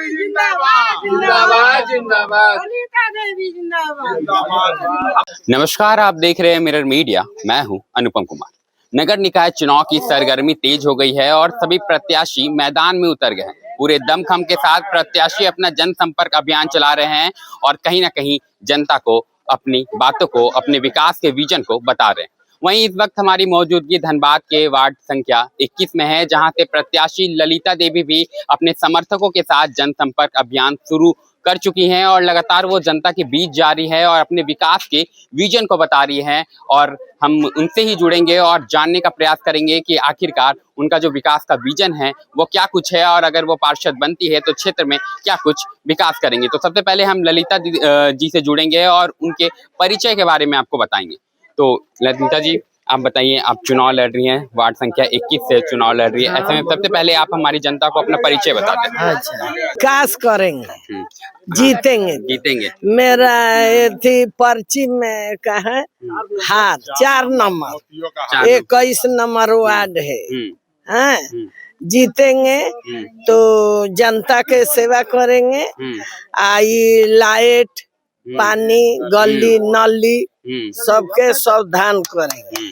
देवी जिंदाबाद जिंदाबाद जिंदाबाद। ललिता देवी जिंदाबाद। नमस्कार, आप देख रहे हैं मिरर मीडिया। मैं हूं अनुपम कुमार। नगर निकाय चुनाव की सरगर्मी तेज हो गई है और सभी प्रत्याशी मैदान में उतर गए हैं। पूरे दमखम के साथ प्रत्याशी अपना जनसंपर्क अभियान चला रहे हैं और कहीं ना कहीं जनता को अपनी बातों को, अपने विकास के विजन को बता रहे हैं। वहीं इस वक्त हमारी मौजूदगी धनबाद के वार्ड संख्या 21 में है, जहां से प्रत्याशी ललिता देवी भी अपने समर्थकों के साथ जनसंपर्क अभियान शुरू कर चुकी हैं और लगातार वो जनता के बीच जा रही है और अपने विकास के विजन को बता रही है। और हम उनसे ही जुड़ेंगे और जानने का प्रयास करेंगे कि आखिरकार उनका जो विकास का विजन है वो क्या कुछ है और अगर वो पार्षद बनती है तो क्षेत्र में क्या कुछ विकास करेंगे। तो सबसे पहले हम ललिता जी से जुड़ेंगे और उनके परिचय के बारे में आपको बताएंगे। तो ललिता जी, आप बताइए, आप चुनाव लड़ रही हैं, वार्ड संख्या 21 से चुनाव लड़ रही है। ऐसे में सबसे पहले आप हमारी जनता को अपना परिचय बता दें। अच्छा, विकास करेंगे, जीतेंगे जीतेंगे। मेरा ये थी पर्ची में का है हार 4 नंबर 21 नंबर वार्ड है। हैं? जीतेंगे तो जनता के सेवा करेंगे। आई लाइट, पानी, गली नली सबके सावधान करेंगे।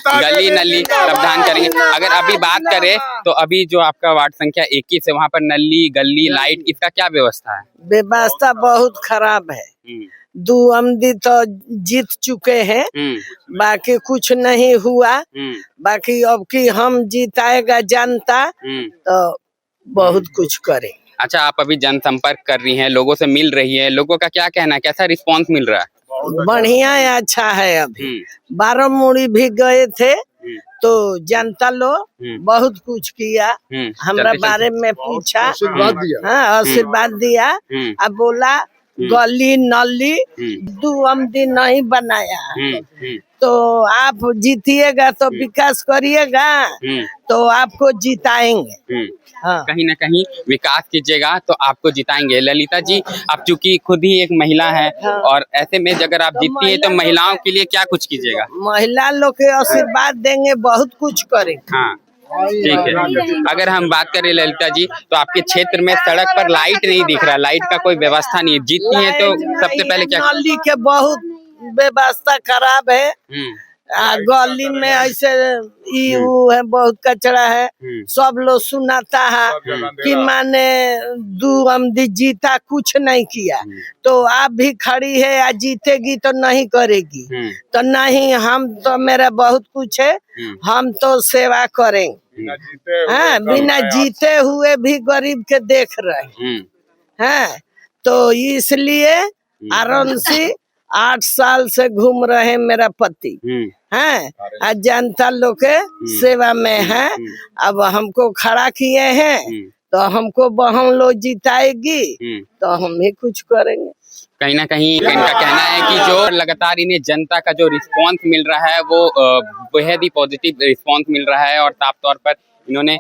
गली नली सावधान करेंगे। अगर अभी बात करें तो अभी जो आपका वार्ड संख्या 21 है वहाँ पर नली गली लाइट इसका क्या व्यवस्था है? व्यवस्था बहुत खराब है। 2 अमदी तो जीत चुके हैं, बाकी कुछ नहीं हुआ। बाकी अब की हम जीताएगा जनता तो बहुत कुछ करें। अच्छा, आप अभी जनसंपर्क कर रही हैं, लोगों से मिल रही हैं, लोगों का क्या कहना है, कैसा रिस्पांस मिल रहा है? बढ़िया है, अच्छा है। अभी 12 मुड़ी भी गए थे तो जनता लोग बहुत कुछ किया, हमरा बारे में पूछा, आशीर्वाद दिया। अब बोला गली नली 2 अमदी नहीं बनाया तो आप जीतिएगा तो विकास करिएगा तो आपको जिताएंगे। हाँ। कहीं ना कहीं विकास कीजिएगा तो आपको जिताएंगे। ललिता जी, आप चूंकि खुद ही एक महिला हैं और ऐसे में अगर आप जीतती हैं तो महिलाओं के लिए क्या कुछ कीजिएगा? महिला लोग के आशीर्वाद देंगे, बहुत कुछ करेंगे। हाँ, ठीक है। अगर हम बात करें ललिता जी तो आपके क्षेत्र में सड़क पर लाइट नहीं दिख रहा, लाइट का कोई व्यवस्था नहीं है। जीतती है तो सबसे पहले क्या? नली के बहुत व्यवस्था खराब है। गली में ऐसे है, बहुत कचरा है। सब लोग सुनाता है कि माने 2 अमदी जीता, कुछ नहीं किया। तो आप भी खड़ी है या जीतेगी तो नहीं करेगी तो नहीं, हम तो मेरा बहुत कुछ है, हम तो सेवा करेंगे। हाँ, बिना जीते हुए भी गरीब के देख रहे हैं। तो इसलिए आरामसी 8 साल से घूम रहे मेरा पति हैं, आज जनता लोग के सेवा में है। अब हमको खड़ा किए हैं तो हमको बहन लोग जिताएगी तो हम ही कुछ करेंगे। कहीं ना कहीं इनका कहना है कि जो लगातार इन्हें जनता का जो रिस्पांस मिल रहा है वो बेहद ही पॉजिटिव रिस्पांस मिल रहा है और साफ तौर पर इन्होंने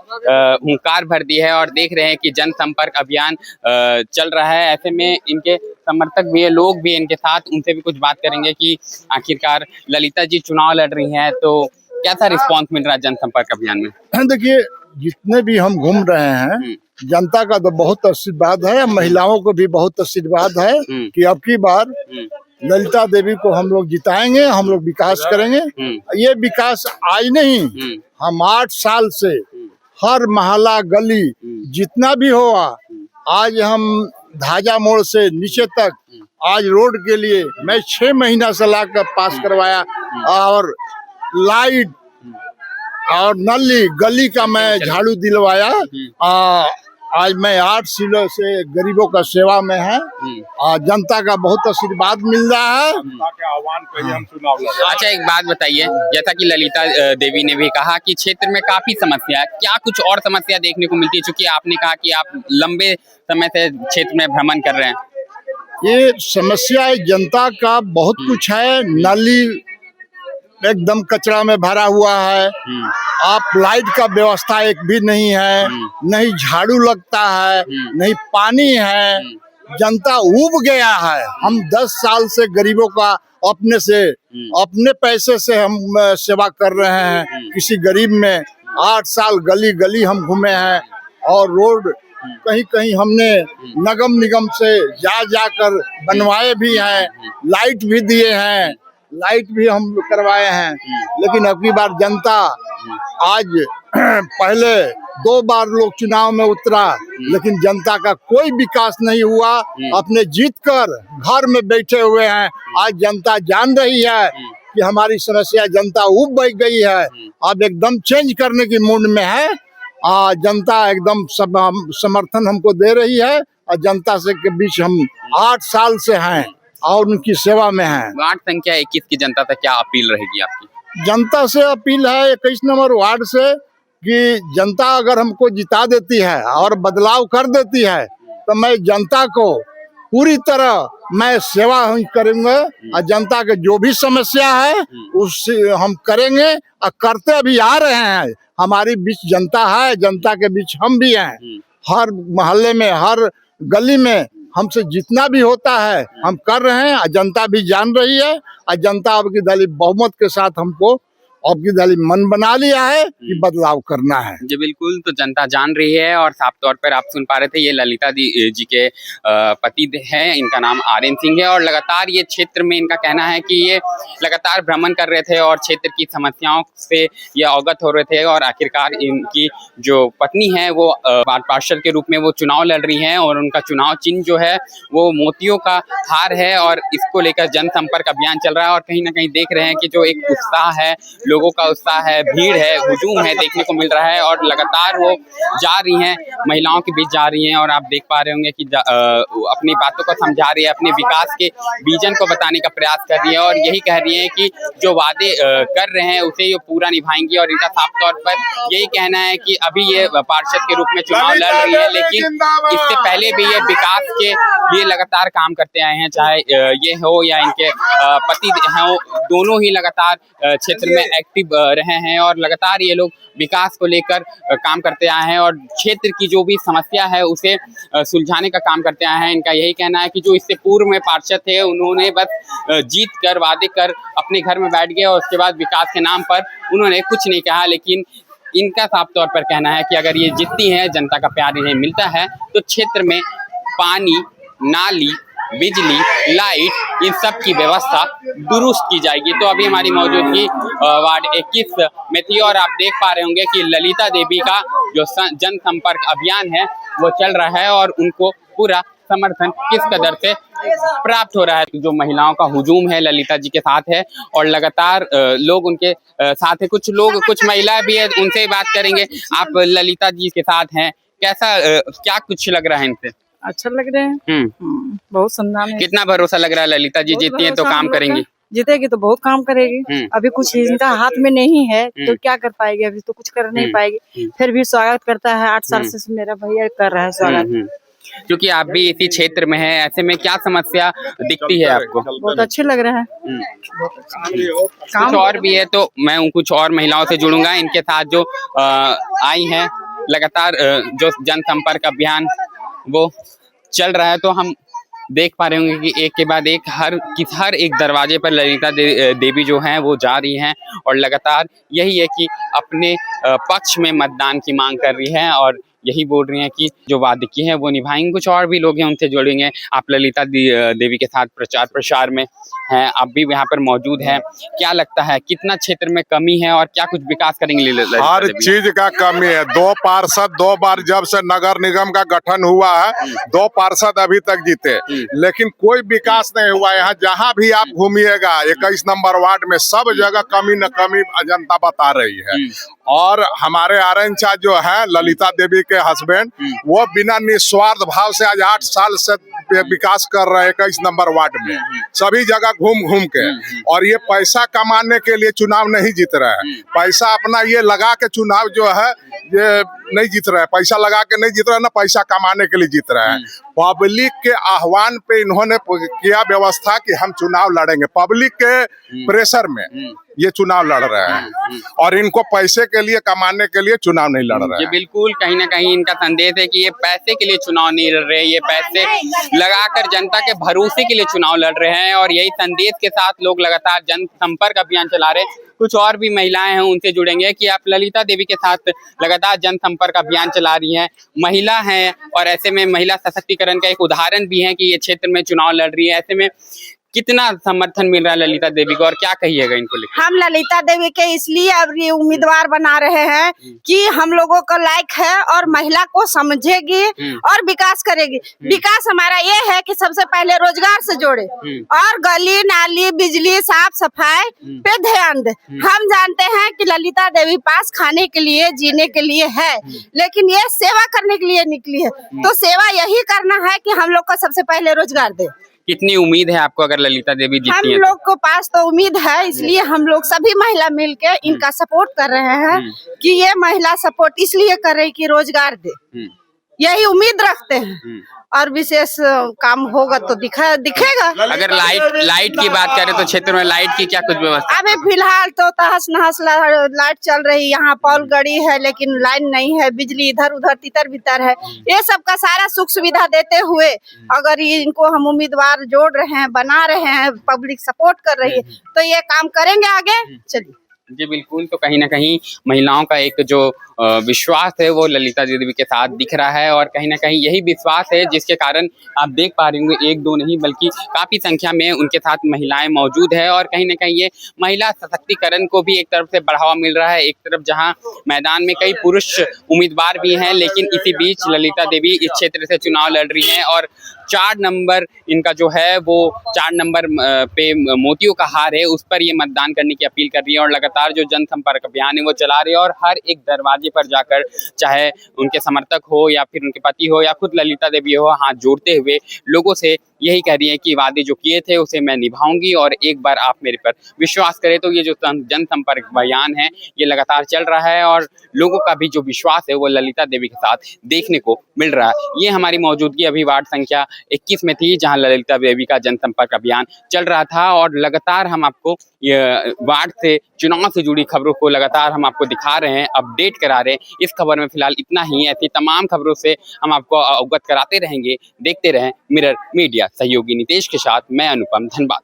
हुंकार भर दी है और देख रहे हैं कि जनसंपर्क अभियान चल रहा है। ऐसे में इनके समर्थक भी है, लोग भी इनके साथ, उनसे भी कुछ बात करेंगे कि आखिरकार ललिता जी चुनाव लड़ रही हैं तो कैसा रिस्पांस मिल रहा है जनसंपर्क अभियान में? देखिए, जितने भी हम घूम रहे हैं जनता का तो बहुत आशीर्वाद है, महिलाओं को भी बहुत आशीर्वाद है कि अब की बार ललिता देवी को हम लोग जिताएंगे, हम लोग विकास करेंगे। ये विकास आज नहीं, हम 8 साल से हर मोहल्ला गली जितना भी हुआ, आज हम धाजा मोड़ से नीचे तक आज रोड के लिए मैं 6 महीना से लाकर पास करवाया और लाइट और नली गली का मैं झाड़ू दिलवाया। आज मैं 8 सालों से गरीबों का सेवा में है और जनता का बहुत आशीर्वाद मिल रहा है। अच्छा, एक बात बताइए, जैसा कि ललिता देवी ने भी कहा कि क्षेत्र में काफी समस्या है, क्या कुछ और समस्या देखने को मिलती है? चूंकि आपने कहा कि आप लंबे समय से क्षेत्र में भ्रमण कर रहे हैं। ये समस्या जनता का बहुत कुछ है। नली एकदम कचरा में भरा हुआ है, आप लाइट का व्यवस्था एक भी नहीं है, नहीं झाड़ू लगता है, नहीं पानी है। जनता ऊब गया है। हम 10 साल से गरीबों का अपने पैसे से हम सेवा कर रहे हैं। किसी गरीब में 8 साल गली गली हम घूमे हैं और रोड कहीं कहीं हमने नगम निगम से जाकर बनवाए भी हैं, लाइट भी दिए हैं, लाइट भी हम करवाए हैं। लेकिन अब की बार जनता आज पहले 2 बार लोग चुनाव में उतरा, लेकिन जनता का कोई विकास नहीं हुआ। अपने जीत कर घर में बैठे हुए हैं। आज जनता जान रही है कि हमारी समस्या, जनता ऊब बैठ गई है। अब एकदम चेंज करने की मूड में है। जनता एकदम सब समर्थन हमको दे रही है और जनता से के बीच हम 8 साल से हैं और उनकी सेवा में हैं। वार्ड संख्या 21 की जनता तक क्या अपील रहेगी आपकी? जनता से अपील है 21 नंबर वार्ड से कि जनता अगर हमको जिता देती है और बदलाव कर देती है तो मैं जनता को पूरी तरह मैं सेवा करूंगा और जनता के जो भी समस्या है उससे हम करेंगे और करते भी आ रहे हैं। हमारी बीच जनता है, जनता के बीच हम भी हैं। हर मोहल्ले में, हर गली में हमसे जितना भी होता है हम कर रहे हैं और जनता भी जान रही है। और जनता अब की दलीय बहुमत के साथ हमको अब की दलीय मन बना लिया है कि बदलाव करना है। जी बिल्कुल, तो जनता जान रही है और साफ तौर पर आप सुन पा रहे थे, ये ललिता जी के पति हैं, इनका नाम आर्यन सिंह है और लगातार ये क्षेत्र में इनका कहना है कि ये लगातार भ्रमण कर रहे थे और क्षेत्र की समस्याओं से ये अवगत हो रहे थे और आखिरकार इनकी जो पत्नी है वो वार्ड पार्षद के रूप में वो चुनाव लड़ रही हैं और उनका चुनाव चिन्ह जो है वो मोतियों का हार है और इसको लेकर जनसंपर्क अभियान चल रहा है। और कहीं ना कहीं देख रहे हैं कि जो एक उत्साह है, लोगों का उत्साह है, भीड़ है, हुजूम है देखने को मिल रहा है और लगातार वो जा रही हैं, महिलाओं के बीच जा रही हैं और आप देख पा रहे होंगे कि अपनी बातों को समझा रही है, अपने विकास के विजन को बताने का प्रयास कर रही है और यही कह रही है कि जो वादे कर रहे हैं उसे ये पूरा निभाएंगी। और इनका साफ तौर पर यही कहना है कि अभी ये पार्षद के रूप में चुनाव लड़ रही है, लेकिन इससे पहले भी ये विकास के लिए लगातार काम करते आए हैं, चाहे ये हो या इनके पति हो, दोनों ही लगातार क्षेत्र में एक्टिव रहे हैं और लगातार ये लोग विकास को लेकर काम करते आए हैं और क्षेत्र की जो भी समस्या है उसे सुलझाने का काम करते आए हैं। इनका यही कहना है कि जो इससे पूर्व में पार्षद थे उन्होंने बस जीत कर, वादे कर अपने घर में बैठ गए और उसके बाद विकास के नाम पर उन्होंने कुछ नहीं कहा। लेकिन इनका साफ तौर पर कहना है कि अगर ये जीतती हैं, जनता का प्यार इन्हें मिलता है तो क्षेत्र में पानी, नाली, बिजली, लाइट, इन सब की व्यवस्था दुरुस्त की जाएगी। तो अभी हमारी मौजूदगी वार्ड 21 में थी और आप देख पा रहे होंगे कि ललिता देवी का जो जनसंपर्क अभियान है वो चल रहा है और उनको पूरा समर्थन किस कदर से प्राप्त हो रहा है। जो महिलाओं का हुजूम है ललिता जी के साथ है और लगातार लोग उनके साथ है। कुछ लोग, कुछ महिला भी है, उनसे बात करेंगे। आप ललिता जी के साथ हैं, कैसा क्या कुछ लग रहा है इनसे? अच्छा लग रहे हैं। बहुत सम्मान है। कितना भरोसा लग रहा है ललिता जी जीतती हैं तो काम करेंगी? जीतेगी तो बहुत काम करेगी। अभी कुछ इनका हाथ में नहीं है तो क्या कर पाएगी, अभी तो कुछ कर नहीं पाएगी। फिर भी स्वागत करता है, 8 साल से मेरा भैया कर रहा है स्वागत। क्योंकि आप भी इसी क्षेत्र में हैं, ऐसे में क्या समस्या दिखती है आपको? बहुत अच्छे लग रहे हैं। कुछ और भी है तो मैं कुछ और महिलाओं से जुड़ूंगा इनके साथ जो आई हैं। लगातार जो जनसंपर्क अभियान वो चल रहा है तो हम देख पा रहे होंगे कि एक के बाद एक हर एक दरवाजे पर ललिता देवी जो हैं वो जा रही हैं और लगातार यही है कि अपने पक्ष में मतदान की मांग कर रही हैं और यही बोल रही हैं कि जो वादे की है वो निभाएंगे। कुछ और भी लोग हैं, उनसे जुड़ेंगे। आप ललिता देवी के साथ प्रचार प्रसार में हैं, आप भी यहाँ पर मौजूद हैं। क्या लगता है कितना क्षेत्र में कमी है और क्या कुछ विकास करेंगे? हर चीज का कमी है। 2 पार्षद 2 बार जब से नगर निगम का गठन हुआ है 2 पार्षद अभी तक जीते, लेकिन कोई विकास नहीं हुआ। यहाँ जहाँ भी आप घूमिएगा 21 नंबर वार्ड में सब जगह कमी न कमी जनता बता रही है। और हमारे आर्यन चा जो है ललिता देवी के हस्बैंड, वो बिना निस्वार्थ भाव से आज 8 साल से विकास कर रहे हैं 21 नंबर वार्ड में, सभी जगह घूम के। और ये पैसा कमाने के लिए चुनाव नहीं जीत रहे हैं, पैसा अपना ये लगा के चुनाव जो है ये नहीं जीत रहे हैं। पैसा लगा के नहीं जीत रहे ना, पैसा कमाने के लिए जीत रहे हैं। पब्लिक के आह्वान पे इन्होंने किया व्यवस्था कि हम चुनाव लड़ेंगे, पब्लिक के प्रेशर में। ये चुनाव लड़ रहे हैं और इनको पैसे के लिए, कमाने के लिए चुनाव नहीं लड़ रहे ये हैं। बिल्कुल कहीं ना कहीं इनका संदेश है कि ये पैसे के लिए चुनाव नहीं लड़ रहे, ये पैसे लगाकर जनता के भरोसे के लिए चुनाव लड़ रहे हैं। और यही संदेश के साथ लोग लगातार जनसंपर्क अभियान चला रहे हैं। कुछ और भी महिलाएं हैं, उनसे जुड़ेंगे कि आप ललिता देवी के साथ लगातार जनसंपर्क अभियान चला रही हैं, महिला हैं और ऐसे में महिला सशक्तिकरण का एक उदाहरण भी है कि ये क्षेत्र में चुनाव लड़ रही है। ऐसे में कितना समर्थन मिल रहा है ललिता देवी को और क्या कहिएगा इनको लेकर? हम ललिता देवी के इसलिए अब ये उम्मीदवार बना रहे हैं कि हम लोगों का लायक है और महिला को समझेगी और विकास करेगी। विकास हमारा ये है कि सबसे पहले रोजगार से जोड़े और गली नाली बिजली साफ सफाई पे ध्यान दे। हम जानते हैं कि ललिता देवी पास खाने के लिए जीने के लिए है, लेकिन ये सेवा करने के लिए निकली है। तो सेवा यही करना है कि हम लोग को सबसे पहले रोजगार दे। कितनी उम्मीद है आपको अगर ललिता देवी हम जीतती हैं? लोग को पास तो उम्मीद है, इसलिए हम लोग सभी महिला मिलके इनका सपोर्ट कर रहे हैं कि ये महिला सपोर्ट इसलिए कर रही कि रोजगार दे, यही उम्मीद रखते हैं और विशेष काम होगा तो दिखेगा। अगर लाइट की बात करें तो क्षेत्र में लाइट की क्या कुछ व्यवस्था? अभी फिलहाल तो तहस नहस लाइट चल रही, यहाँ पॉल गड़ी है लेकिन लाइन नहीं है, बिजली इधर उधर तितर बितर है। ये सब का सारा सुख सुविधा देते हुए अगर इनको हम उम्मीदवार जोड़ रहे हैं, बना रहे हैं, पब्लिक सपोर्ट कर रही है तो ये काम करेंगे आगे। चलिए जी बिल्कुल, तो कहीं ना कहीं महिलाओं का एक जो विश्वास है वो ललिता देवी के साथ दिख रहा है और कहीं ना कहीं यही विश्वास है जिसके कारण आप देख पा रहे होंगे एक दो नहीं बल्कि काफी संख्या में उनके साथ महिलाएं मौजूद है। और कहीं ना कहीं ये महिला सशक्तिकरण को भी एक तरफ से बढ़ावा मिल रहा है। एक तरफ जहां मैदान में कई पुरुष उम्मीदवार भी हैं, लेकिन इसी बीच ललिता देवी इस क्षेत्र से चुनाव लड़ रही हैं और 4 नंबर इनका जो है वो 4 नंबर पे मोतियों का हार है, उस पर ये मतदान करने की अपील कर रही है और लगातार जो जनसंपर्क अभियान है वो चला रही है और हर एक दरवाजे पर जाकर चाहे उनके समर्थक हो या फिर उनके पति हो या खुद ललिता देवी हो, हाथ जोड़ते हुए लोगों से यही कह रही है कि वादे जो किए थे उसे मैं निभाऊंगी और एक बार आप मेरे पर विश्वास करें। तो ये जो जनसंपर्क अभियान है ये लगातार चल रहा है और लोगों का भी जो विश्वास है वो ललिता देवी के साथ देखने को मिल रहा है। ये हमारी मौजूदगी अभी वार्ड संख्या 21 में थी जहां ललिता देवी का जनसंपर्क अभियान चल रहा था और लगातार हम आपको ये वार्ड से चुनाव से जुड़ी खबरों को लगातार हम आपको दिखा रहे हैं, अपडेट करा रहे हैं। इस खबर में फिलहाल इतना ही। ऐसी तमाम खबरों से हम आपको अवगत कराते रहेंगे। देखते रहें मिरर मीडिया। सहयोगी नितेश के साथ मैं अनुपम, धन्यवाद।